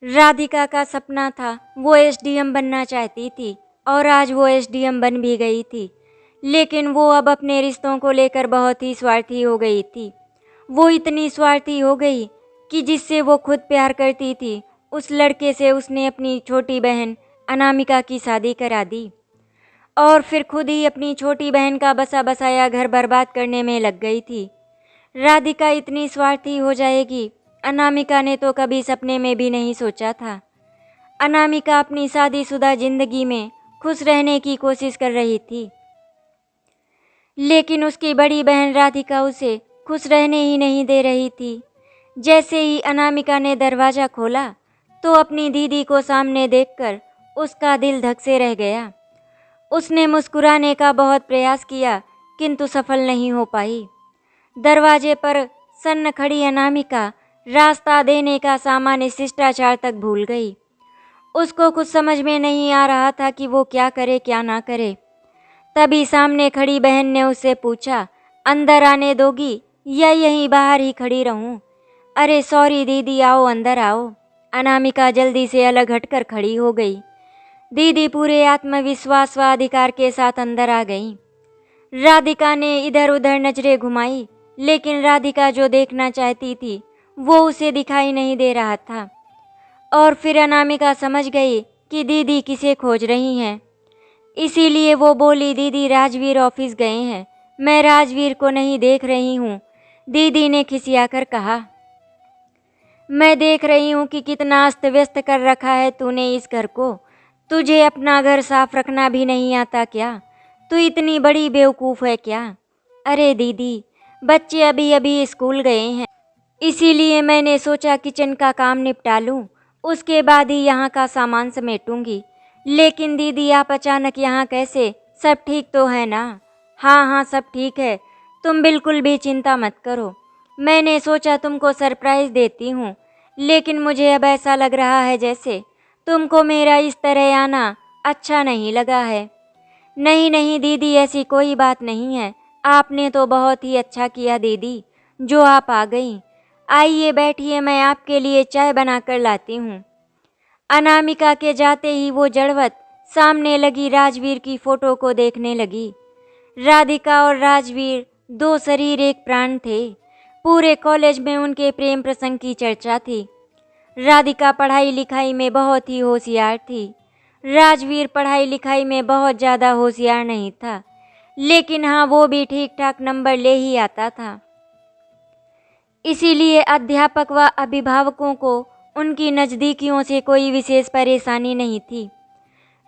राधिका का सपना था, वो एसडीएम बनना चाहती थी और आज वो एसडीएम बन भी गई थी। लेकिन वो अब अपने रिश्तों को लेकर बहुत ही स्वार्थी हो गई थी। वो इतनी स्वार्थी हो गई कि जिससे वो खुद प्यार करती थी, उस लड़के से उसने अपनी छोटी बहन अनामिका की शादी करा दी और फिर खुद ही अपनी छोटी बहन का बसा बसाया घर बर्बाद करने में लग गई थी। राधिका इतनी स्वार्थी हो जाएगी, अनामिका ने तो कभी सपने में भी नहीं सोचा था। अनामिका अपनी शादीशुदा जिंदगी में खुश रहने की कोशिश कर रही थी, लेकिन उसकी बड़ी बहन राधिका उसे खुश रहने ही नहीं दे रही थी। जैसे ही अनामिका ने दरवाज़ा खोला तो अपनी दीदी को सामने देखकर उसका दिल धक से रह गया। उसने मुस्कुराने का बहुत प्रयास किया किंतु सफल नहीं हो पाई। दरवाजे पर सन्न खड़ी अनामिका रास्ता देने का सामान्य शिष्टाचार तक भूल गई। उसको कुछ समझ में नहीं आ रहा था कि वो क्या करे क्या ना करे। तभी सामने खड़ी बहन ने उससे पूछा, अंदर आने दोगी या यहीं बाहर ही खड़ी रहूं? अरे सॉरी दीदी, आओ अंदर आओ। अनामिका जल्दी से अलग हटकर खड़ी हो गई। दीदी पूरे आत्मविश्वास व अधिकार के साथ अंदर आ गई। राधिका ने इधर उधर नजरें घुमाई, लेकिन राधिका जो देखना चाहती थी वो उसे दिखाई नहीं दे रहा था। और फिर अनामिका समझ गई कि दीदी किसे खोज रही हैं। इसीलिए वो बोली, दीदी राजवीर ऑफिस गए हैं, मैं राजवीर को नहीं देख रही हूँ। दीदी ने खिसियाकर कहा, मैं देख रही हूँ कि कितना अस्त व्यस्त कर रखा है तूने इस घर को। तुझे अपना घर साफ रखना भी नहीं आता क्या? तू इतनी बड़ी बेवकूफ़ है क्या? अरे दीदी, बच्चे अभी अभी स्कूल गए हैं, इसीलिए मैंने सोचा किचन का काम निपटा लूँ, उसके बाद ही यहाँ का सामान समेटूंगी। लेकिन दीदी आप अचानक यहाँ कैसे? सब ठीक तो है ना? हाँ हाँ सब ठीक है, तुम बिल्कुल भी चिंता मत करो। मैंने सोचा तुमको सरप्राइज़ देती हूँ, लेकिन मुझे अब ऐसा लग रहा है जैसे तुमको मेरा इस तरह आना अच्छा नहीं लगा है। नहीं नहीं दीदी, ऐसी कोई बात नहीं है, आपने तो बहुत ही अच्छा किया दीदी जो आप आ गई। आइए बैठिए, मैं आपके लिए चाय बना कर लाती हूँ। अनामिका के जाते ही वो जड़वत सामने लगी राजवीर की फोटो को देखने लगी। राधिका और राजवीर दो शरीर एक प्राण थे। पूरे कॉलेज में उनके प्रेम प्रसंग की चर्चा थी। राधिका पढ़ाई लिखाई में बहुत ही होशियार थी। राजवीर पढ़ाई लिखाई में बहुत ज़्यादा होशियार नहीं था, लेकिन हाँ वो भी ठीक ठाक नंबर ले ही आता था। इसीलिए अध्यापक व अभिभावकों को उनकी नज़दीकियों से कोई विशेष परेशानी नहीं थी।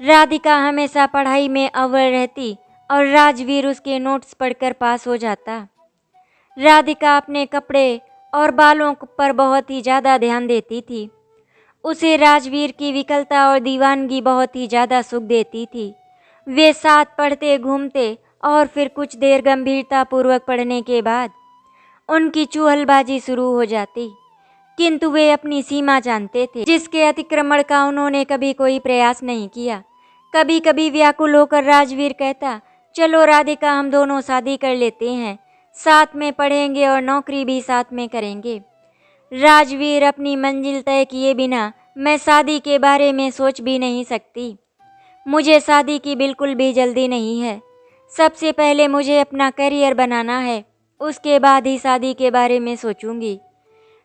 राधिका हमेशा पढ़ाई में अव्वल रहती और राजवीर उसके नोट्स पढ़कर पास हो जाता। राधिका अपने कपड़े और बालों पर बहुत ही ज़्यादा ध्यान देती थी। उसे राजवीर की विकलता और दीवानगी बहुत ही ज़्यादा सुख देती थी। वे साथ पढ़ते घूमते और फिर कुछ देर गंभीरतापूर्वक पढ़ने के बाद उनकी चुहलबाजी शुरू हो जाती, किंतु वे अपनी सीमा जानते थे, जिसके अतिक्रमण का उन्होंने कभी कोई प्रयास नहीं किया। कभी कभी व्याकुल होकर राजवीर कहता, चलो राधिका हम दोनों शादी कर लेते हैं, साथ में पढ़ेंगे और नौकरी भी साथ में करेंगे। राजवीर, अपनी मंजिल तय किए बिना मैं शादी के बारे में सोच भी नहीं सकती। मुझे शादी की बिल्कुल भी जल्दी नहीं है। सबसे पहले मुझे अपना करियर बनाना है, उसके बाद ही शादी के बारे में सोचूंगी।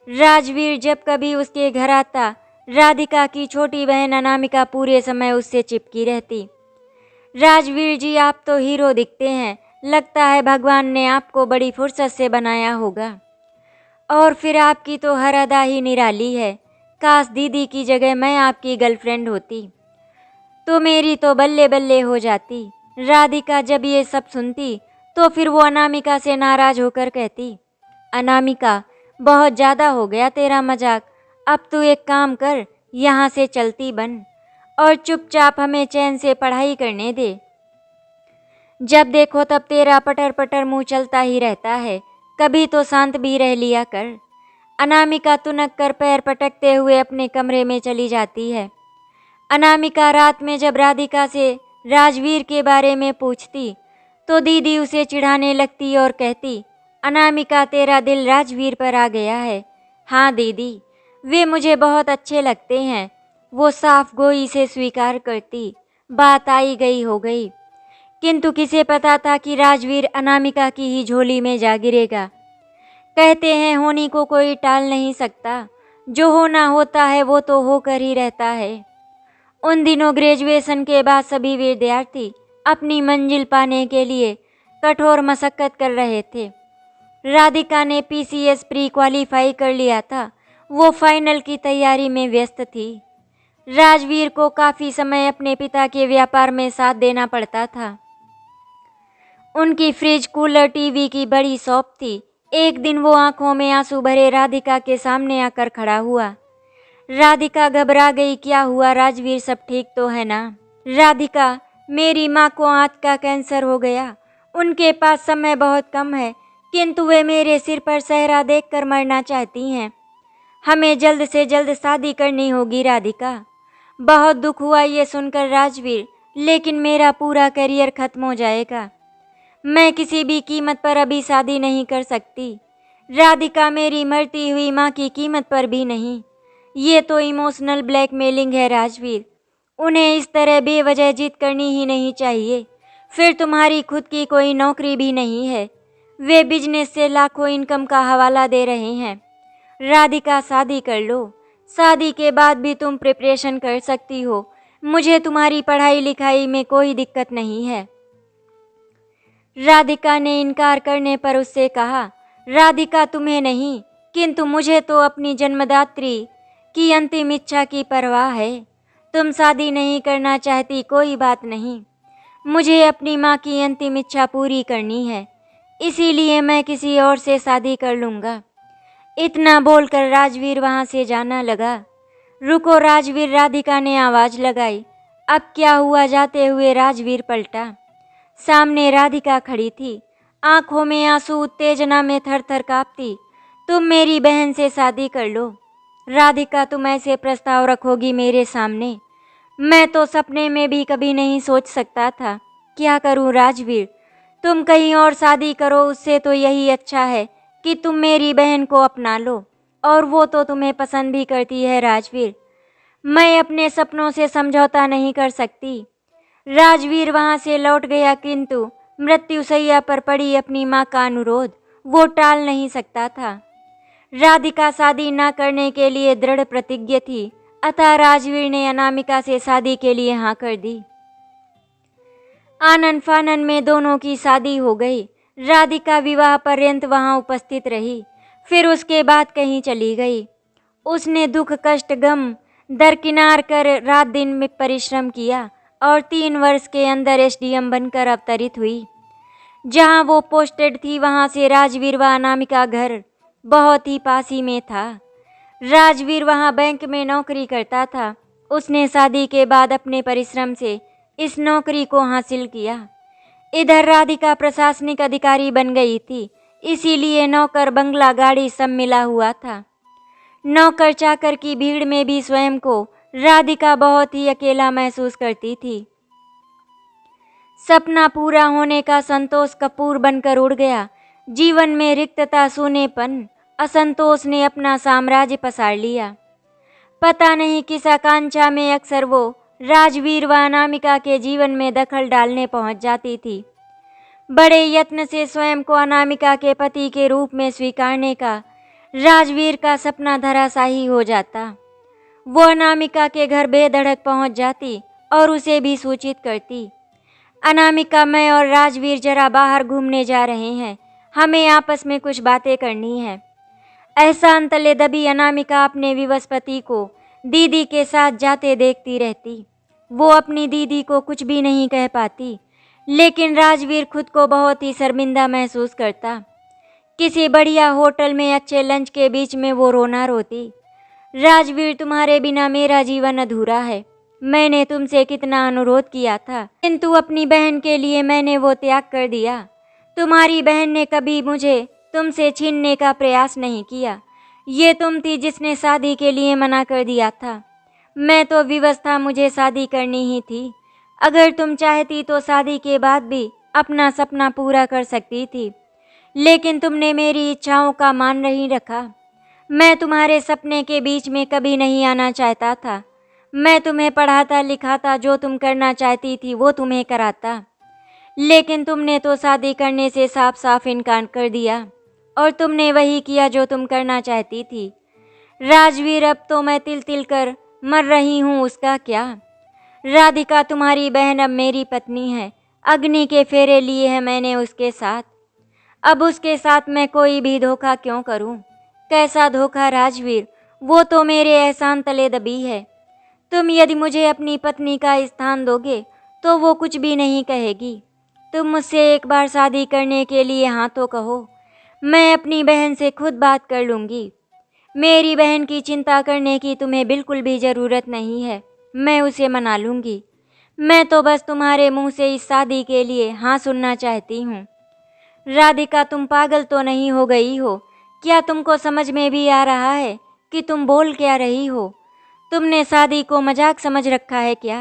राजवीर जब कभी उसके घर आता, राधिका की छोटी बहन अनामिका पूरे समय उससे चिपकी रहती। राजवीर जी, आप तो हीरो दिखते हैं, लगता है भगवान ने आपको बड़ी फुर्सत से बनाया होगा। और फिर आपकी तो हर अदा ही निराली है। काश दीदी की जगह मैं आपकी गर्लफ्रेंड होती तो मेरी तो बल्ले बल्ले हो जाती। राधिका जब ये सब सुनती तो फिर वो अनामिका से नाराज होकर कहती, अनामिका बहुत ज़्यादा हो गया तेरा मजाक, अब तू एक काम कर, यहाँ से चलती बन और चुपचाप हमें चैन से पढ़ाई करने दे। जब देखो तब तेरा पटर पटर मुँह चलता ही रहता है, कभी तो शांत भी रह लिया कर। अनामिका तुनक कर पैर पटकते हुए अपने कमरे में चली जाती है। अनामिका रात में जब राधिका से राजवीर के बारे में पूछती तो दीदी उसे चिढ़ाने लगती और कहती, अनामिका तेरा दिल राजवीर पर आ गया है। हाँ दीदी, वे मुझे बहुत अच्छे लगते हैं। वो साफ गोई से स्वीकार करती। बात आई गई हो गई। किंतु किसे पता था कि राजवीर अनामिका की ही झोली में जा गिरेगा। कहते हैं होनी को कोई टाल नहीं सकता, जो होना होता है वो तो होकर ही रहता है। उन दिनों ग्रेजुएशन के बाद सभी विद्यार्थी अपनी मंजिल पाने के लिए कठोर मशक्कत कर रहे थे। राधिका ने पीसीएस प्री क्वालिफाई कर लिया था। वो फाइनल की तैयारी में व्यस्त थी। राजवीर को काफ़ी समय अपने पिता के व्यापार में साथ देना पड़ता था। उनकी फ्रिज, कूलर, टीवी की बड़ी शॉप थी। एक दिन वो आंखों में आंसू भरे राधिका के सामने आकर खड़ा हुआ। राधिका घबरा गई। क्या हुआ राजवीर, सब ठीक तो है ना? राधिका, मेरी माँ को आंत का कैंसर हो गया। उनके पास समय बहुत कम है, किंतु वे मेरे सिर पर सहरा देखकर मरना चाहती हैं। हमें जल्द से जल्द शादी करनी होगी राधिका। बहुत दुख हुआ ये सुनकर राजवीर, लेकिन मेरा पूरा करियर खत्म हो जाएगा। मैं किसी भी कीमत पर अभी शादी नहीं कर सकती। राधिका, मेरी मरती हुई माँ की कीमत पर भी नहीं। ये तो इमोशनल ब्लैकमेलिंग है राजवीर। उन्हें इस तरह बेवजह जिद करनी ही नहीं चाहिए। फिर तुम्हारी खुद की कोई नौकरी भी नहीं है। वे बिजनेस से लाखों इनकम का हवाला दे रहे हैं। राधिका, शादी कर लो। शादी के बाद भी तुम प्रिपरेशन कर सकती हो। मुझे तुम्हारी पढ़ाई लिखाई में कोई दिक्कत नहीं है। राधिका ने इनकार करने पर उससे कहा, राधिका, तुम्हें नहीं, किंतु मुझे तो अपनी जन्मदात्री की अंतिम इच्छा की परवाह है। तुम शादी नहीं करना चाहती, कोई बात नहीं। मुझे अपनी माँ की अंतिम इच्छा पूरी करनी है, इसीलिए मैं किसी और से शादी कर लूँगा। इतना बोलकर राजवीर वहाँ से जाना लगा। रुको राजवीर, राधिका ने आवाज़ लगाई। अब क्या हुआ? जाते हुए राजवीर पलटा। सामने राधिका खड़ी थी, आंखों में आंसू, उत्तेजना में थर-थर कांपती। तुम मेरी बहन से शादी कर लो। राधिका, तुम ऐसे प्रस्ताव रखोगी मेरे सामने? मैं तो सपने में भी कभी नहीं सोच सकता था। क्या करूं राजवीर? तुम कहीं और शादी करो, उससे तो यही अच्छा है कि तुम मेरी बहन को अपना लो, और वो तो तुम्हें पसंद भी करती है राजवीर। मैं अपने सपनों से समझौता नहीं कर सकती। राजवीर वहां से लौट गया, किंतु मृत्युशैया पर पड़ी अपनी मां का अनुरोध वो टाल नहीं सकता था। राधिका शादी न करने के लिए दृढ़ प्रतिज्ञ थी, अतः राजवीर ने अनामिका से शादी के लिए हाँ कर दी। आनन फानन में दोनों की शादी हो गई। राधिका विवाह पर्यंत वहां उपस्थित रही, फिर उसके बाद कहीं चली गई। उसने दुख, कष्ट, गम दरकिनार कर रात दिन में परिश्रम किया और 3 वर्ष के अंदर एसडीएम बनकर अवतरित हुई। जहां वो पोस्टेड थी वहां से राजवीर व अनामिका घर बहुत ही पास ही में था। राजवीर वहां बैंक में नौकरी करता था। उसने शादी के बाद अपने परिश्रम से इस नौकरी को हासिल किया। इधर राधिका प्रशासनिक अधिकारी बन गई थी, इसीलिए नौकर, बंगला, गाड़ी सब मिला हुआ था। नौकर चाकर की भीड़ में भी स्वयं को राधिका बहुत ही अकेला महसूस करती थी। सपना पूरा होने का संतोष कपूर बनकर उड़ गया। जीवन में रिक्तता, सूनेपन, असंतोष ने अपना साम्राज्य पसार लिया। पता नहीं किस आकांक्षा में अक्सर वो राजवीर व अनामिका के जीवन में दखल डालने पहुंच जाती थी। बड़े यत्न से स्वयं को अनामिका के पति के रूप में स्वीकारने का राजवीर का सपना धराशायी हो जाता। वो अनामिका के घर बेधड़क पहुंच जाती और उसे भी सूचित करती, अनामिका, मैं और राजवीर जरा बाहर घूमने जा रहे हैं, हमें आपस में कुछ बातें करनी है। ऐसा अंतले दबी अनामिका अपने विवश पति को दीदी के साथ जाते देखती रहती। वो अपनी दीदी को कुछ भी नहीं कह पाती, लेकिन राजवीर खुद को बहुत ही शर्मिंदा महसूस करता। किसी बढ़िया होटल में अच्छे लंच के बीच में वो रोना रोती, राजवीर, तुम्हारे बिना मेरा जीवन अधूरा है। मैंने तुमसे कितना अनुरोध किया था, किंतु अपनी बहन के लिए मैंने वो त्याग कर दिया। तुम्हारी बहन ने कभी मुझे तुमसे छीनने का प्रयास नहीं किया। ये तुम थी जिसने शादी के लिए मना कर दिया था। मैं तो विवश था, मुझे शादी करनी ही थी। अगर तुम चाहती तो शादी के बाद भी अपना सपना पूरा कर सकती थी, लेकिन तुमने मेरी इच्छाओं का मान नहीं रखा। मैं तुम्हारे सपने के बीच में कभी नहीं आना चाहता था। मैं तुम्हें पढ़ाता लिखाता, जो तुम करना चाहती थी वो तुम्हें कराता, लेकिन तुमने तो शादी करने से साफ साफ इनकार कर दिया और तुमने वही किया जो तुम करना चाहती थी। राजवीर, अब तो मैं तिल तिल कर मर रही हूँ, उसका क्या? राधिका तुम्हारी बहन अब मेरी पत्नी है। अग्नि के फेरे लिए हैं मैंने उसके साथ। अब उसके साथ मैं कोई भी धोखा क्यों करूं? कैसा धोखा राजवीर? वो तो मेरे एहसान तले दबी है। तुम यदि मुझे अपनी पत्नी का स्थान दोगे तो वो कुछ भी नहीं कहेगी। तुम मुझसे एक बार शादी करने के लिए हाँ तो कहो। मैं अपनी बहन से खुद बात कर लूँगी। मेरी बहन की चिंता करने की तुम्हें बिल्कुल भी ज़रूरत नहीं है। मैं उसे मना लूँगी। मैं तो बस तुम्हारे मुंह से इस शादी के लिए हाँ सुनना चाहती हूँ। राधिका, तुम पागल तो नहीं हो गई हो? क्या तुमको समझ में भी आ रहा है कि तुम बोल क्या रही हो? तुमने शादी को मजाक समझ रखा है क्या?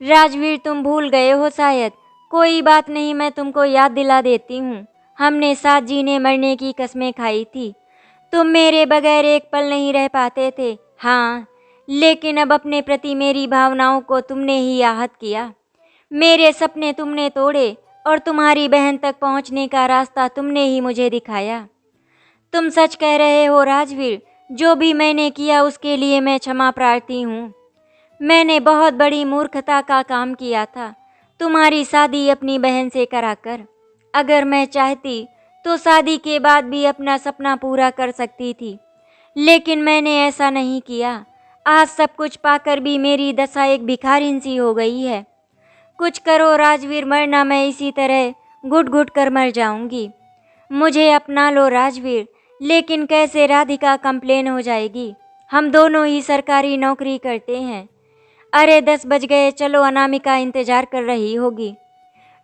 राजवीर, तुम भूल गए हो शायद। कोई बात नहीं, मैं तुमको याद दिला देती हूँ। हमने साथ जीने मरने की कस्में खाई थी। तुम मेरे बगैर एक पल नहीं रह पाते थे। हाँ, लेकिन अब अपने प्रति मेरी भावनाओं को तुमने ही आहत किया। मेरे सपने तुमने तोड़े और तुम्हारी बहन तक पहुंचने का रास्ता तुमने ही मुझे दिखाया। तुम सच कह रहे हो राजवीर। जो भी मैंने किया उसके लिए मैं क्षमा प्रार्थी हूँ। मैंने बहुत बड़ी मूर्खता का काम किया था, तुम्हारी शादी अपनी बहन से कराकर। अगर मैं चाहती तो शादी के बाद भी अपना सपना पूरा कर सकती थी, लेकिन मैंने ऐसा नहीं किया। आज सब कुछ पाकर भी मेरी दशा एक भिखारिन सी हो गई है। कुछ करो राजवीर, वरना मैं इसी तरह घुट घुट कर मर जाऊंगी। मुझे अपना लो राजवीर। लेकिन कैसे? राधिका कंप्लेन हो जाएगी। हम दोनों ही सरकारी नौकरी करते हैं। अरे 10 बज गए, चलो, अनामिका इंतजार कर रही होगी।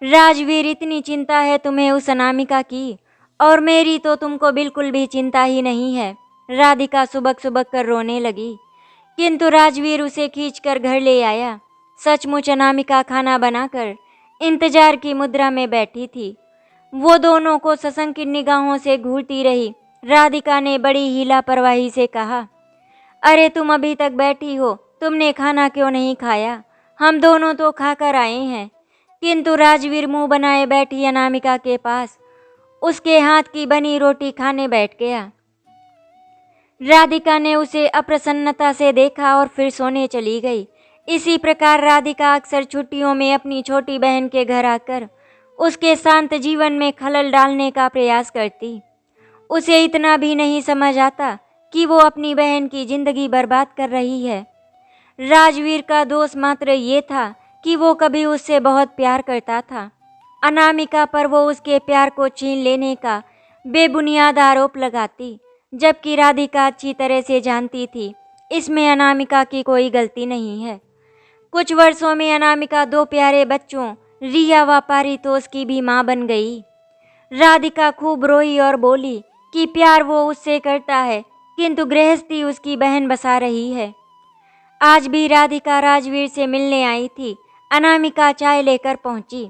राजवीर, इतनी चिंता है तुम्हें उस अनामिका की, और मेरी तो तुमको बिल्कुल भी चिंता ही नहीं है। राधिका सुबक सुबक कर रोने लगी, किंतु राजवीर उसे खींचकर घर ले आया। सचमुच अनामिका खाना बनाकर इंतजार की मुद्रा में बैठी थी। वो दोनों को सशंक निगाहों से घूरती रही। राधिका ने बड़ी ही लापरवाही से कहा, अरे तुम अभी तक बैठी हो, तुमने खाना क्यों नहीं खाया? हम दोनों तो खाकर आए हैं। किंतु राजवीर मुंह बनाए बैठी अनामिका के पास उसके हाथ की बनी रोटी खाने बैठ गया। राधिका ने उसे अप्रसन्नता से देखा और फिर सोने चली गई। इसी प्रकार राधिका अक्सर छुट्टियों में अपनी छोटी बहन के घर आकर उसके शांत जीवन में खलल डालने का प्रयास करती। उसे इतना भी नहीं समझ आता कि वो अपनी बहन की जिंदगी बर्बाद कर रही है। राजवीर का दोष मात्र ये था कि वो कभी उससे बहुत प्यार करता था। अनामिका पर वो उसके प्यार को छीन लेने का बेबुनियाद आरोप लगाती, जबकि राधिका अच्छी तरह से जानती थी इसमें अनामिका की कोई गलती नहीं है। कुछ वर्षों में अनामिका 2 प्यारे बच्चों रिया व पारितोष की भी मां बन गई। राधिका खूब रोई और बोली कि प्यार वो उससे करता है, किंतु गृहस्थी उसकी बहन बसा रही है। आज भी राधिका राजवीर से मिलने आई थी। अनामिका चाय लेकर पहुंची।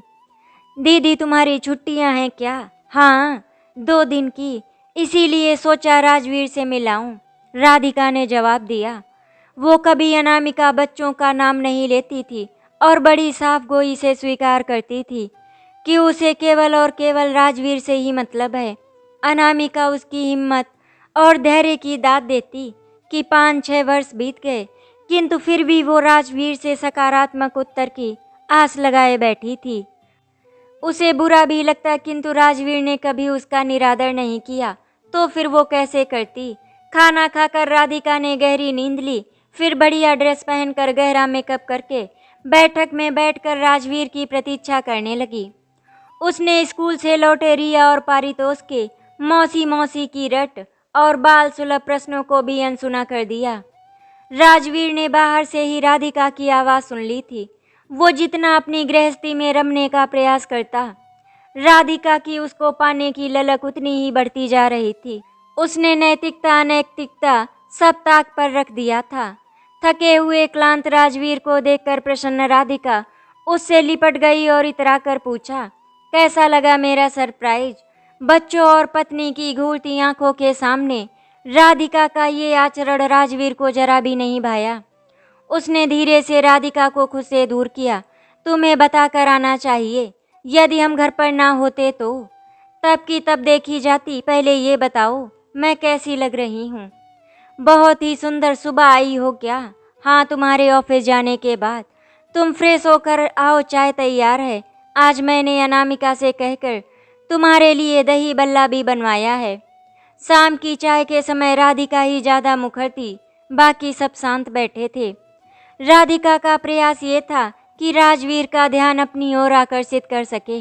दीदी, तुम्हारी छुट्टियां हैं क्या? हाँ, 2 दिन की, इसीलिए सोचा राजवीर से मिलाऊं। राधिका ने जवाब दिया। वो कभी अनामिका बच्चों का नाम नहीं लेती थी और बड़ी साफ गोई से स्वीकार करती थी कि उसे केवल और केवल राजवीर से ही मतलब है। अनामिका उसकी हिम्मत और धैर्य की दाद देती कि 5-6 वर्ष बीत गए, किंतु फिर भी वो राजवीर से सकारात्मक उत्तर की आस लगाए बैठी थी। उसे बुरा भी लगता, किंतु राजवीर ने कभी उसका निरादर नहीं किया, तो फिर वो कैसे करती। खाना खाकर राधिका ने गहरी नींद ली, फिर बढ़िया ड्रेस पहनकर गहरा मेकअप करके बैठक में बैठकर राजवीर की प्रतीक्षा करने लगी। उसने स्कूल से लौटे रिया और पारितोष के मौसी मौसी की रट और बाल सुलभ प्रश्नों को भी अनसुना कर दिया। राजवीर ने बाहर से ही राधिका की आवाज़ सुन ली थी। वो जितना अपनी गृहस्थी में रमने का प्रयास करता, राधिका की उसको पाने की ललक उतनी ही बढ़ती जा रही थी। उसने नैतिकता अनैतिकता सब ताक पर रख दिया था। थके हुए क्लांत राजवीर को देखकर प्रसन्न राधिका उससे लिपट गई और इतरा कर पूछा, कैसा लगा मेरा सरप्राइज? बच्चों और पत्नी की घूरती आंखों के सामने राधिका का ये आचरण राजवीर को जरा भी नहीं भाया। उसने धीरे से राधिका को खुद से दूर किया। तुम्हें बता कर आना चाहिए, यदि हम घर पर ना होते तो तब की तब देखी जाती। पहले ये बताओ मैं कैसी लग रही हूँ? बहुत ही सुंदर। सुबह आई हो क्या? हाँ, तुम्हारे ऑफिस जाने के बाद। तुम फ्रेश होकर आओ, चाय तैयार है। आज मैंने अनामिका से कहकर तुम्हारे लिए दही बल्ला भी बनवाया है। शाम की चाय के समय राधिका ही ज़्यादा मुखर थी, बाकी सब शांत बैठे थे। राधिका का प्रयास ये था कि राजवीर का ध्यान अपनी ओर आकर्षित कर सके।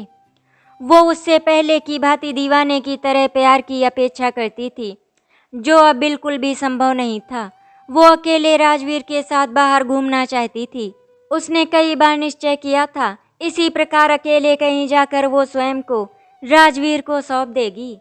वो उससे पहले की भांति दीवाने की तरह प्यार की अपेक्षा करती थी, जो अब बिल्कुल भी संभव नहीं था। वो अकेले राजवीर के साथ बाहर घूमना चाहती थी। उसने कई बार निश्चय किया था, इसी प्रकार अकेले कहीं जाकर वो स्वयं को राजवीर को सौंप देगी।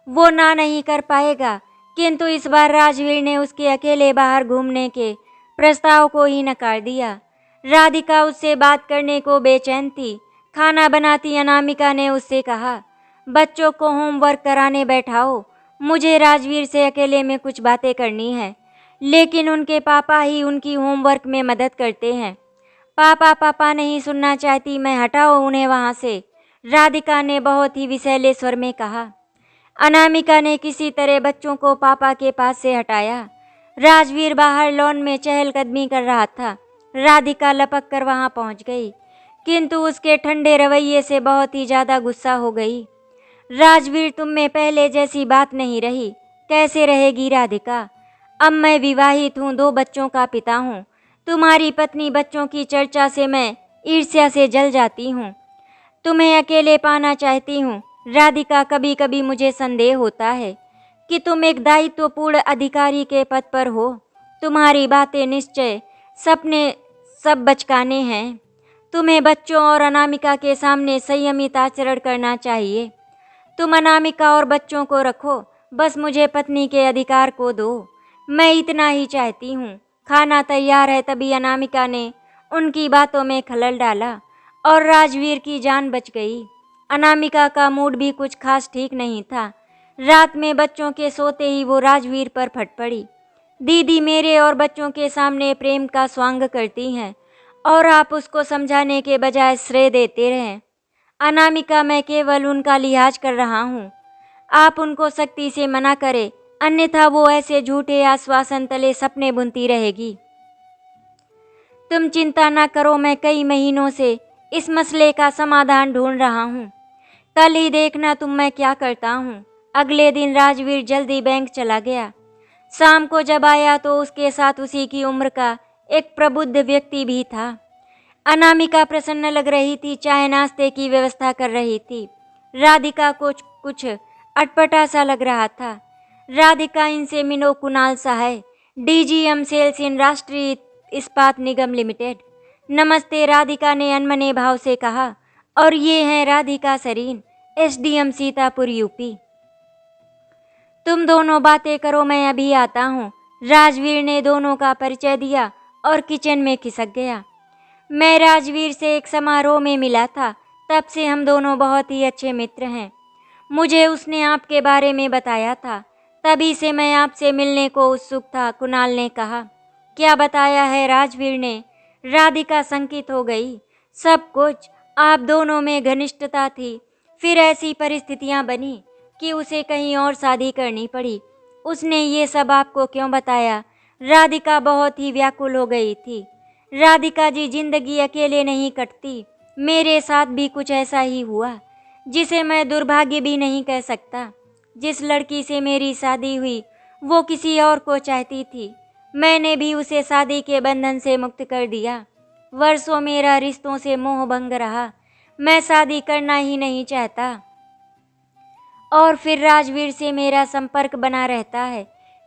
वो ना नहीं कर पाएगा, किंतु इस बार राजवीर ने उसके अकेले बाहर घूमने के प्रस्ताव को ही नकार दिया। राधिका उससे बात करने को बेचैन थी। खाना बनाती अनामिका ने उससे कहा, बच्चों को होमवर्क कराने बैठाओ, मुझे राजवीर से अकेले में कुछ बातें करनी है। लेकिन उनके पापा ही उनकी होमवर्क में मदद करते हैं। पापा पापा नहीं सुनना चाहती मैं, हटाओ उन्हें वहाँ से, राधिका ने बहुत ही विषैले स्वर में कहा। अनामिका ने किसी तरह बच्चों को पापा के पास से हटाया। राजवीर बाहर लॉन में चहलकदमी कर रहा था। राधिका लपक कर वहाँ पहुँच गई, किंतु उसके ठंडे रवैये से बहुत ही ज़्यादा गुस्सा हो गई। राजवीर, तुम में पहले जैसी बात नहीं रही। कैसे रहेगी राधिका? अब मैं विवाहित हूँ, 2 बच्चों का पिता हूँ। तुम्हारी पत्नी बच्चों की चर्चा से मैं ईर्ष्या से जल जाती हूँ। तुम्हें अकेले पाना चाहती हूँ। राधिका, कभी कभी मुझे संदेह होता है कि तुम एक दायित्वपूर्ण अधिकारी के पद पर हो। तुम्हारी बातें निश्चय सपने सब बचकाने हैं। तुम्हें बच्चों और अनामिका के सामने संयमित आचरण करना चाहिए। तुम अनामिका और बच्चों को रखो, बस मुझे पत्नी के अधिकार को दो। मैं इतना ही चाहती हूँ। खाना तैयार है। तभी अनामिका ने उनकी बातों में खलल डाला और राजवीर की जान बच गई। अनामिका का मूड भी कुछ खास ठीक नहीं था। रात में बच्चों के सोते ही वो राजवीर पर फट पड़ी। दीदी मेरे और बच्चों के सामने प्रेम का स्वांग करती हैं और आप उसको समझाने के बजाय श्रेय देते रहें। अनामिका, मैं केवल उनका लिहाज कर रहा हूँ। आप उनको सख्ती से मना करें, अन्यथा वो ऐसे झूठे आश्वासन तले सपने बुनती रहेगी। तुम चिंता ना करो, मैं कई महीनों से इस मसले का समाधान ढूंढ रहा हूँ। कल ही देखना तुम मैं क्या करता हूँ। अगले दिन राजवीर जल्दी बैंक चला गया। शाम को जब आया तो उसके साथ उसी की उम्र का एक प्रबुद्ध व्यक्ति भी था। अनामिका प्रसन्न लग रही थी, चाय नाश्ते की व्यवस्था कर रही थी। राधिका को कुछ अटपटा सा लग रहा था। राधिका, इनसे मिलो, कुणाल सहाय, डीजीएम सेल्स इन राष्ट्रीय इस्पात निगम लिमिटेड। नमस्ते, राधिका ने अनमने भाव से कहा। और ये हैं राधिका सरीन, एसडीएम सीतापुर यूपी। तुम दोनों बातें करो, मैं अभी आता हूँ। राजवीर ने दोनों का परिचय दिया और किचन में खिसक गया। मैं राजवीर से एक समारोह में मिला था, तब से हम दोनों बहुत ही अच्छे मित्र हैं। मुझे उसने आपके बारे में बताया था, तभी से मैं आपसे मिलने को उत्सुक था, कुणाल ने कहा। क्या बताया है राजवीर ने? राधिका शंकित हो गई। सब कुछ। आप दोनों में घनिष्ठता थी, फिर ऐसी परिस्थितियां बनी कि उसे कहीं और शादी करनी पड़ी। उसने ये सब आपको क्यों बताया? राधिका बहुत ही व्याकुल हो गई थी। राधिका जी, जिंदगी अकेले नहीं कटती। मेरे साथ भी कुछ ऐसा ही हुआ, जिसे मैं दुर्भाग्य भी नहीं कह सकता। जिस लड़की से मेरी शादी हुई वो किसी और को चाहती थी। मैंने भी उसे शादी के बंधन से मुक्त कर दिया। वर्षों मेरा रिश्तों से मोह भंग रहा। मैं शादी करना ही नहीं चाहता। और फिर राजवीर से मेरा संपर्क बना रहता है,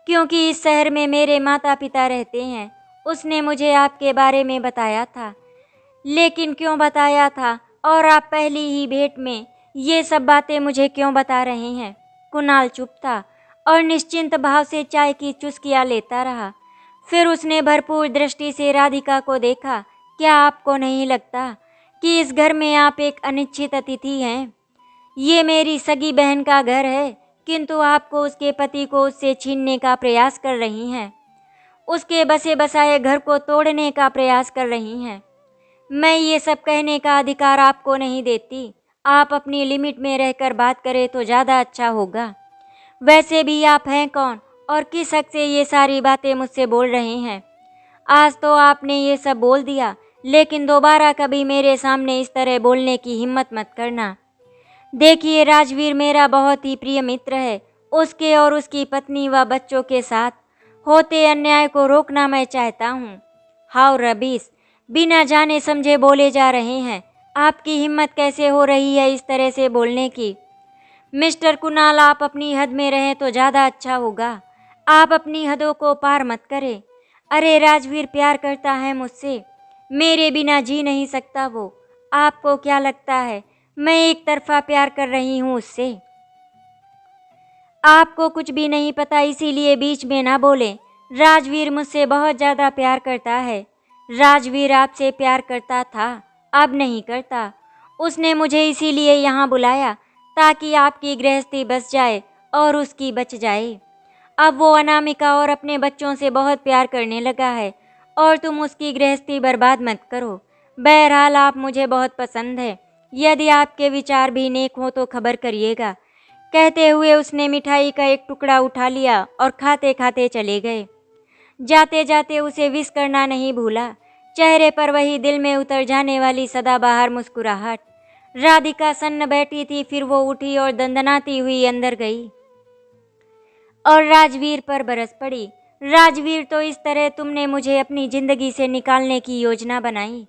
क्योंकि इस शहर में मेरे माता पिता रहते हैं। उसने मुझे आपके बारे में बताया था। लेकिन क्यों बताया था? और आप पहली ही भेंट में ये सब बातें मुझे क्यों बता रहे हैं? कुणाल चुप था और निश्चिंत भाव से चाय की चुस्कियाँ लेता रहा। फिर उसने भरपूर दृष्टि से राधिका को देखा। क्या आपको नहीं लगता कि इस घर में आप एक अनिश्चित अतिथि हैं? ये मेरी सगी बहन का घर है, किंतु आपको उसके पति को उससे छीनने का प्रयास कर रही हैं। उसके बसे बसाए घर को तोड़ने का प्रयास कर रही हैं। मैं ये सब कहने का अधिकार आपको नहीं देती। आप अपनी लिमिट में रहकर बात करें तो ज़्यादा अच्छा होगा। वैसे भी आप हैं कौन और किस हक से ये सारी बातें मुझसे बोल रहे हैं? आज तो आपने ये सब बोल दिया, लेकिन दोबारा कभी मेरे सामने इस तरह बोलने की हिम्मत मत करना। देखिए, राजवीर मेरा बहुत ही प्रिय मित्र है। उसके और उसकी पत्नी व बच्चों के साथ होते अन्याय को रोकना मैं चाहता हूँ। हाउ रबीश, बिना जाने समझे बोले जा रहे हैं। आपकी हिम्मत कैसे हो रही है इस तरह से बोलने की? मिस्टर कुणाल, आप अपनी हद में रहें तो ज़्यादा अच्छा होगा। आप अपनी हदों को पार मत करें। अरे, राजवीर प्यार करता है मुझसे, मेरे बिना जी नहीं सकता वो। आपको क्या लगता है मैं एक तरफा प्यार कर रही हूँ उससे? आपको कुछ भी नहीं पता, इसीलिए बीच में ना बोले। राजवीर मुझसे बहुत ज़्यादा प्यार करता है। राजवीर आपसे प्यार करता था, अब नहीं करता। उसने मुझे इसीलिए यहाँ बुलाया ताकि आपकी गृहस्थी बच जाए और उसकी बच जाए। अब वो अनामिका और अपने बच्चों से बहुत प्यार करने लगा है और तुम उसकी गृहस्थी बर्बाद मत करो। बहरहाल आप मुझे बहुत पसंद है। यदि आपके विचार भी नेक हो तो खबर करिएगा। कहते हुए उसने मिठाई का एक टुकड़ा उठा लिया और खाते खाते चले गए। जाते जाते उसे विश करना नहीं भूला, चेहरे पर वही दिल में उतर जाने वाली सदाबहार मुस्कुराहट। राधिका सन्न बैठी थी, फिर वो उठी और दंदनाती हुई अंदर गई और राजवीर पर बरस पड़ी। राजवीर, तो इस तरह तुमने मुझे अपनी जिंदगी से निकालने की योजना बनाई?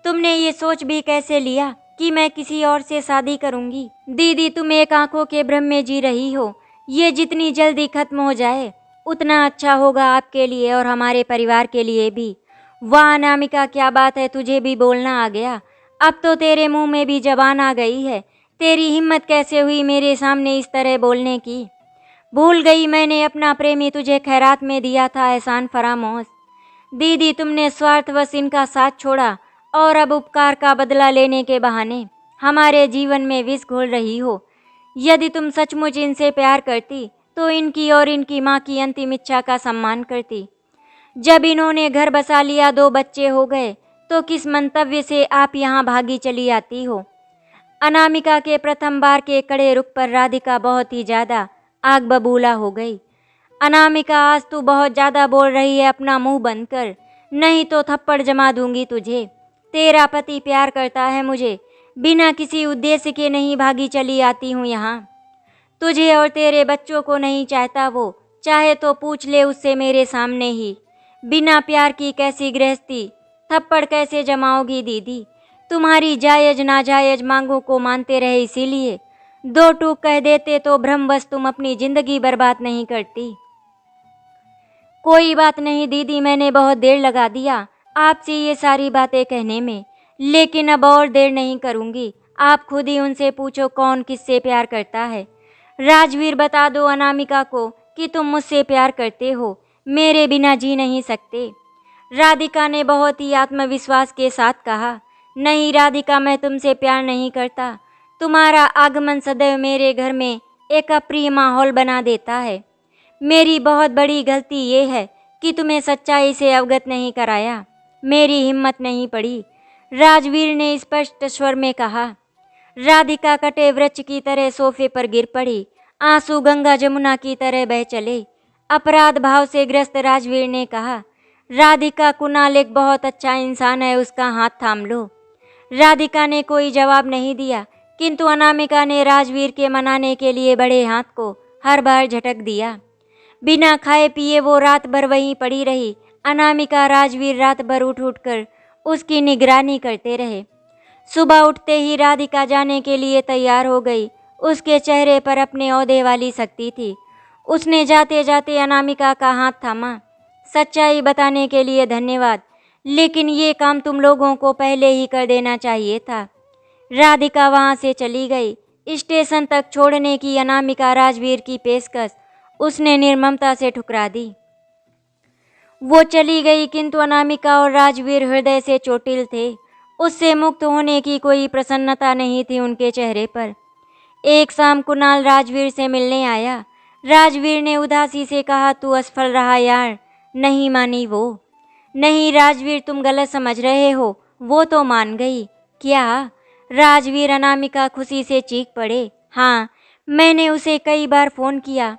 तुमने ये सोच भी कैसे लिया कि मैं किसी और से शादी करूंगी? दीदी, तुम एक आंखों के भ्रम में जी रही हो। ये जितनी जल्दी खत्म हो जाए उतना अच्छा होगा आपके लिए और हमारे परिवार के लिए भी। वाह अनामिका, क्या बात है, तुझे भी बोलना आ गया। अब तो तेरे मुंह में भी जबान आ गई है। तेरी हिम्मत कैसे हुई मेरे सामने इस तरह बोलने की? भूल गई मैंने अपना प्रेमी तुझे खैरात में दिया था, एहसान फरामोश। दीदी, तुमने स्वार्थवश इनका साथ छोड़ा और अब उपकार का बदला लेने के बहाने हमारे जीवन में विष घोल रही हो। यदि तुम सचमुच इनसे प्यार करती तो इनकी और इनकी माँ की अंतिम इच्छा का सम्मान करती। जब इन्होंने घर बसा लिया, 2 बच्चे हो गए, तो किस मंतव्य से आप यहाँ भागी चली आती हो? अनामिका के प्रथम बार के कड़े रुख पर राधिका बहुत ही ज़्यादा आग बबूला हो गई। अनामिका, आज तू बहुत ज़्यादा बोल रही है, अपना मुंह बंद कर, नहीं तो थप्पड़ जमा दूंगी तुझे। तेरा पति प्यार करता है मुझे, बिना किसी उद्देश्य के नहीं भागी चली आती हूँ यहाँ। तुझे और तेरे बच्चों को नहीं चाहता वो, चाहे तो पूछ ले उससे मेरे सामने ही। बिना प्यार की कैसी गृहस्थी, थप्पड़ कैसे जमाओगी दीदी? तुम्हारी जायज नाजायज मांगों को मानते रहे, इसीलिए 2 टूक कह देते तो भ्रमवश तुम अपनी जिंदगी बर्बाद नहीं करती। कोई बात नहीं दीदी, मैंने बहुत देर लगा दिया आपसे ये सारी बातें कहने में, लेकिन अब और देर नहीं करूँगी। आप खुद ही उनसे पूछो कौन किससे प्यार करता है। राजवीर, बता दो अनामिका को कि तुम मुझसे प्यार करते हो, मेरे बिना जी नहीं सकते। राधिका ने बहुत ही आत्मविश्वास के साथ कहा, नहीं राधिका, मैं तुमसे प्यार नहीं करता। तुम्हारा आगमन सदैव मेरे घर में एक अप्रिय माहौल बना देता है। मेरी बहुत बड़ी गलती ये है कि तुम्हें सच्चाई से अवगत नहीं कराया। मेरी हिम्मत नहीं पड़ी, राजवीर ने स्पष्ट स्वर में कहा। राधिका कटे वृक्ष की तरह सोफे पर गिर पड़ी। आंसू गंगा जमुना की तरह बह चले। अपराध भाव से ग्रस्त राजवीर ने कहा, राधिका, कुणाल एक बहुत अच्छा इंसान है, उसका हाथ थाम लो। राधिका ने कोई जवाब नहीं दिया, किंतु अनामिका ने राजवीर के मनाने के लिए बड़े हाथ को हर बार झटक दिया। बिना खाए पिए वो रात भर वहीं पड़ी रही। अनामिका, राजवीर रात भर उठ उठ कर उसकी निगरानी करते रहे। सुबह उठते ही राधिका जाने के लिए तैयार हो गई। उसके चेहरे पर अपने ओहदे वाली शक्ति थी। उसने जाते जाते अनामिका का हाथ थामा। सच्चाई बताने के लिए धन्यवाद, लेकिन ये काम तुम लोगों को पहले ही कर देना चाहिए था। राधिका वहाँ से चली गई। स्टेशन तक छोड़ने की अनामिका राजवीर की पेशकश उसने निर्ममता से ठुकरा दी। वो चली गई, किंतु अनामिका और राजवीर हृदय से चोटिल थे। उससे मुक्त होने की कोई प्रसन्नता नहीं थी उनके चेहरे पर। एक शाम कुणाल राजवीर से मिलने आया। राजवीर ने उदासी से कहा, तू असफल रहा यार। नहीं मानी वो। नहीं राजवीर, तुम गलत समझ रहे हो, वो तो मान गई। क्या? राजवीर अनामिका खुशी से चीख पड़े। हाँ, मैंने उसे कई बार फ़ोन किया,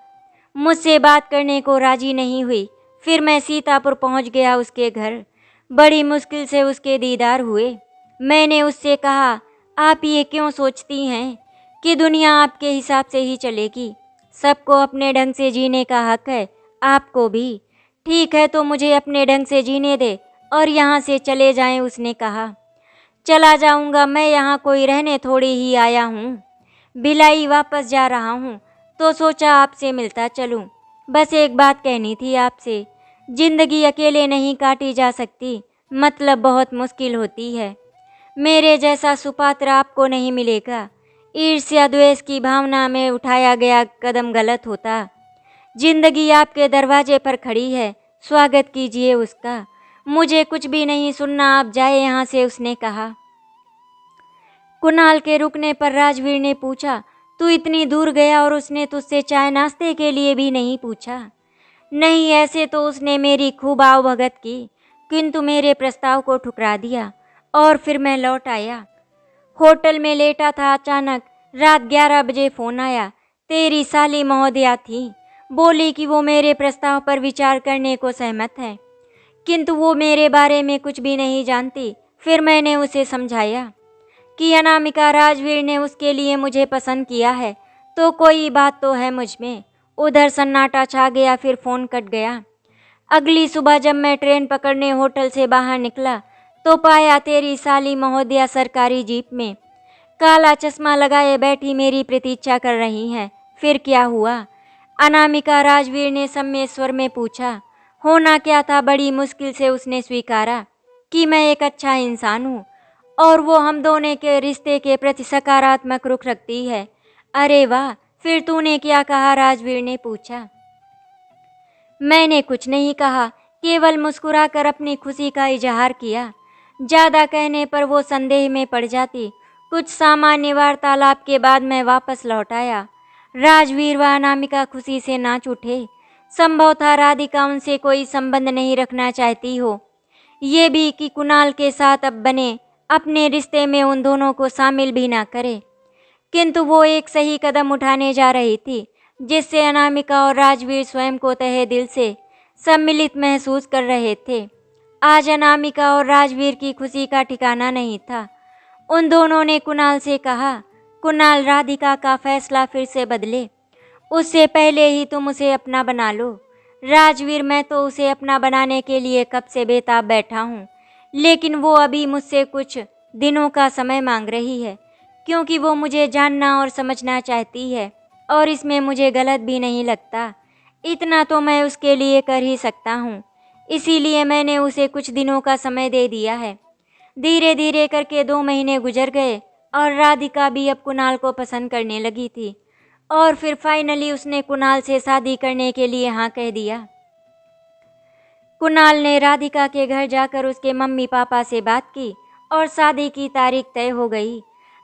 मुझसे बात करने को राजी नहीं हुई। फिर मैं सीतापुर पहुंच गया उसके घर। बड़ी मुश्किल से उसके दीदार हुए। मैंने उससे कहा, आप ये क्यों सोचती हैं कि दुनिया आपके हिसाब से ही चलेगी? सबको अपने ढंग से जीने का हक है, आपको भी। ठीक है तो मुझे अपने ढंग से जीने दे और यहाँ से चले जाएं, उसने कहा। चला जाऊंगा मैं, यहाँ कोई रहने थोड़ी ही आया हूँ। भिलाई वापस जा रहा हूँ तो सोचा आपसे मिलता चलूँ। बस एक बात कहनी थी आपसे। जिंदगी अकेले नहीं काटी जा सकती, मतलब बहुत मुश्किल होती है। मेरे जैसा सुपात्र आपको नहीं मिलेगा। ईर्ष्या द्वेष की भावना में उठाया गया कदम गलत होता। जिंदगी आपके दरवाजे पर खड़ी है, स्वागत कीजिए उसका। मुझे कुछ भी नहीं सुनना, आप जाए यहाँ से, उसने कहा। कुणाल के रुकने पर राजवीर ने पूछा, तू इतनी दूर गया और उसने तुझसे चाय नाश्ते के लिए भी नहीं पूछा? नहीं, ऐसे तो उसने मेरी खूब आवभगत की, किंतु मेरे प्रस्ताव को ठुकरा दिया और फिर मैं लौट आया। होटल में लेटा था, अचानक रात 11 बजे फ़ोन आया। तेरी साली महोदया थी। बोली कि वो मेरे प्रस्ताव पर विचार करने को सहमत है, किंतु वो मेरे बारे में कुछ भी नहीं जानती। फिर मैंने उसे समझाया कि अनामिका राजवीर ने उसके लिए मुझे पसंद किया है, तो कोई बात तो है मुझ में। उधर सन्नाटा छा गया, फिर फ़ोन कट गया। अगली सुबह जब मैं ट्रेन पकड़ने होटल से बाहर निकला तो पाया तेरी साली महोदया सरकारी जीप में काला चश्मा लगाए बैठी मेरी प्रतीक्षा कर रही हैं। फिर क्या हुआ? अनामिका राजवीर ने सम्य स्वर में पूछा। होना क्या था, बड़ी मुश्किल से उसने स्वीकारा कि मैं एक अच्छा इंसान हूँ और वो हम दोनों के रिश्ते के प्रति सकारात्मक रुख रखती है। अरे वाह, फिर तूने क्या कहा? राजवीर ने पूछा। मैंने कुछ नहीं कहा, केवल मुस्कुराकर अपनी खुशी का इजहार किया। ज़्यादा कहने पर वो संदेह में पड़ जाती। कुछ सामान्य वार्तालाप के बाद मैं वापस लौट आया। राजवीर व अनामिका खुशी से नाच उठे। संभव था राधिका उनसे कोई संबंध नहीं रखना चाहती हो, ये भी कि कुणाल के साथ अब बने अपने रिश्ते में उन दोनों को शामिल भी ना करे। किंतु वो एक सही कदम उठाने जा रही थी, जिससे अनामिका और राजवीर स्वयं को तहे दिल से सम्मिलित महसूस कर रहे थे। आज अनामिका और राजवीर की खुशी का ठिकाना नहीं था। उन दोनों ने कुणाल से कहा, कुणाल, राधिका का फैसला फिर से बदले, उससे पहले ही तुम उसे अपना बना लो। राजवीर, मैं तो उसे अपना बनाने के लिए कब से बेताब बैठा हूँ, लेकिन वो अभी मुझसे कुछ दिनों का समय मांग रही है, क्योंकि वो मुझे जानना और समझना चाहती है और इसमें मुझे गलत भी नहीं लगता। इतना तो मैं उसके लिए कर ही सकता हूँ, इसीलिए मैंने उसे कुछ दिनों का समय दे दिया है। धीरे धीरे करके 2 महीने गुजर गए और राधिका भी अब कुणाल को पसंद करने लगी थी और फिर फाइनली उसने कुणाल से शादी करने के लिए हाँ कह दिया। कुणाल ने राधिका के घर जाकर उसके मम्मी पापा से बात की और शादी की तारीख तय हो गई।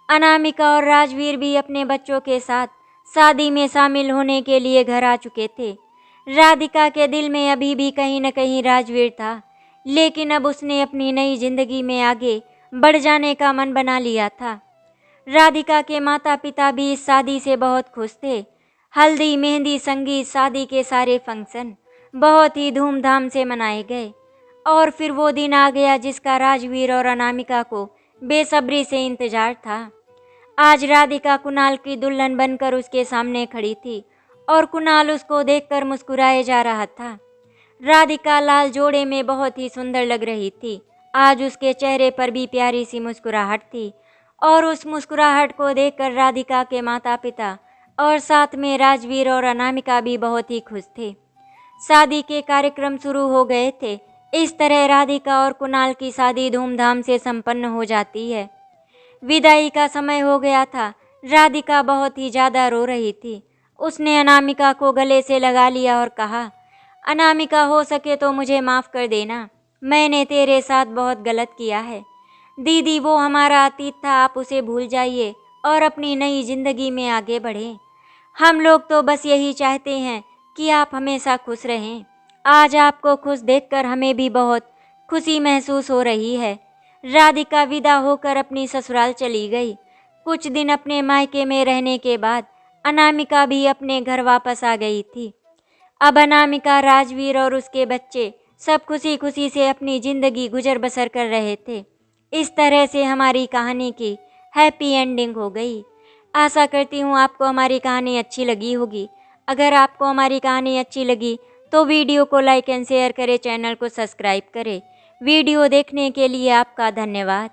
अनामिका और राजवीर भी अपने बच्चों के साथ शादी में शामिल होने के लिए घर आ चुके थे। राधिका के दिल में अभी भी कहीं न कहीं राजवीर था, लेकिन अब उसने अपनी नई जिंदगी में आगे बढ़ जाने का मन बना लिया था। राधिका के माता पिता भी इस शादी से बहुत खुश थे। हल्दी, मेहंदी, संगीत, शादी के सारे फंक्शन बहुत ही धूमधाम से मनाए गए और फिर वो दिन आ गया जिसका राजवीर और अनामिका को बेसब्री से इंतजार था। आज राधिका कुणाल की दुल्हन बनकर उसके सामने खड़ी थी और कुणाल उसको देखकर मुस्कुराए जा रहा था। राधिका लाल जोड़े में बहुत ही सुंदर लग रही थी। आज उसके चेहरे पर भी प्यारी सी मुस्कुराहट थी और उस मुस्कुराहट को देखकर राधिका के माता पिता और साथ में राजवीर और अनामिका भी बहुत ही खुश थे। शादी के कार्यक्रम शुरू हो गए थे। इस तरह राधिका और कुणाल की शादी धूमधाम से संपन्न हो जाती है। विदाई का समय हो गया था। राधिका बहुत ही ज़्यादा रो रही थी। उसने अनामिका को गले से लगा लिया और कहा, अनामिका, हो सके तो मुझे माफ़ कर देना, मैंने तेरे साथ बहुत गलत किया है। दीदी, वो हमारा अतीत था, आप उसे भूल जाइए और अपनी नई ज़िंदगी में आगे बढ़ें। हम लोग तो बस यही चाहते हैं कि आप हमेशा खुश रहें। आज आपको खुश देखकर हमें भी बहुत खुशी महसूस हो रही है। राधिका विदा होकर अपनी ससुराल चली गई। कुछ दिन अपने मायके में रहने के बाद अनामिका भी अपने घर वापस आ गई थी। अब अनामिका, राजवीर और उसके बच्चे सब खुशी खुशी से अपनी ज़िंदगी गुजर बसर कर रहे थे। इस तरह से हमारी कहानी की हैप्पी एंडिंग हो गई। आशा करती हूँ आपको हमारी कहानी अच्छी लगी होगी। अगर आपको हमारी कहानी अच्छी लगी तो वीडियो को लाइक एंड शेयर करें, चैनल को सब्सक्राइब करें। वीडियो देखने के लिए आपका धन्यवाद।